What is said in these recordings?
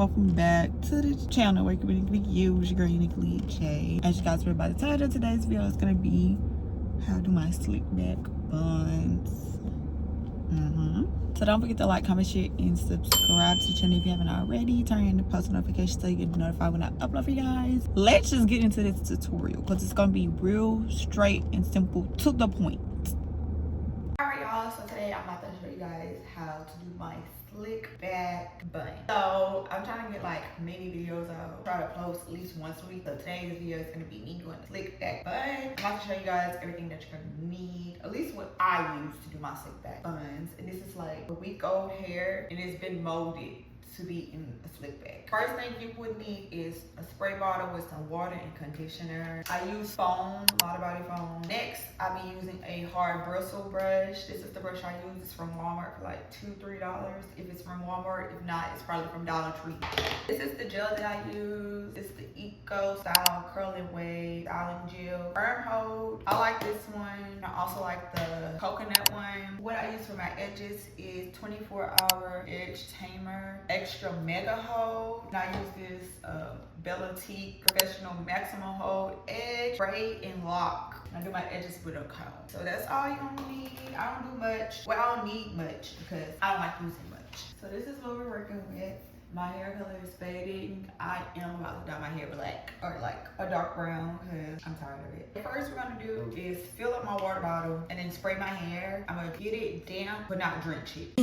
welcome back to the channel where you can be used, your girl uniquely Jay. As you guys read by the title, today's video is gonna be how to do my slick back buns. So don't forget to like, comment, share, and subscribe to the channel if you haven't already. Turn on the post notifications so you get notified when I upload for you guys. Let's just get into this tutorial because it's gonna be real straight and simple to the point. Alright y'all, so today I'm about to show you guys how to do my slick back bun. So I'm trying to get like many videos out, try to post at least once a week. So today's video is going to be me doing a slick back bun. I'm about to show you guys everything that you're going to need, at least what I use to do my slick back buns. And this is like a week old hair and it's been molded to be in a slick back. First thing you would need is a spray bottle with some water and conditioner. I use foam, a lot of body foam. Next, I'll be using a hard bristle brush. This is the brush I use. It's from Walmart for like $2-3 if it's from Walmart. If not, it's probably from Dollar Tree. This is the gel that I use. It's the Eco Style Curling Wave Styling Gel. Firm hold. I like this one. I also like the coconut one. What I use for my edges is 24-hour edge tamer, extra mega hold. And I use this Bella T Professional Maximum Hold Edge, Braid, and Lock. I do my edges with a comb. So that's all you're gonna need. I don't do much. Well, I don't need much because I don't like using much. So this is what we're working with. My hair color is fading. I am about to dye my hair black or like a dark brown because I'm tired of it. The first we're gonna do is fill up my water bottle and then spray my hair. I'm gonna get it damp but not drench it.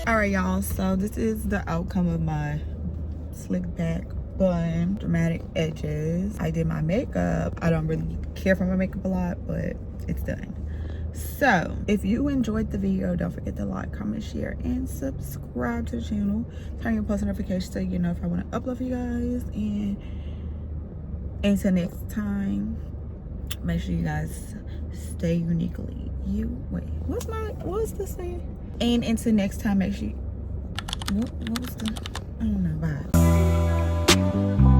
Alright y'all, so this is the outcome of my slick back bun, dramatic edges. I did my makeup. I don't really care for my makeup a lot, but it's done. So if you enjoyed the video, don't forget to like, comment, share, and subscribe to the channel. Turn your post notifications so you know if I want to upload for you guys. And until next time, make sure you guys stay uniquely you. Wait, what's this saying? And until next time, make sure you, what was the, I don't know, bye.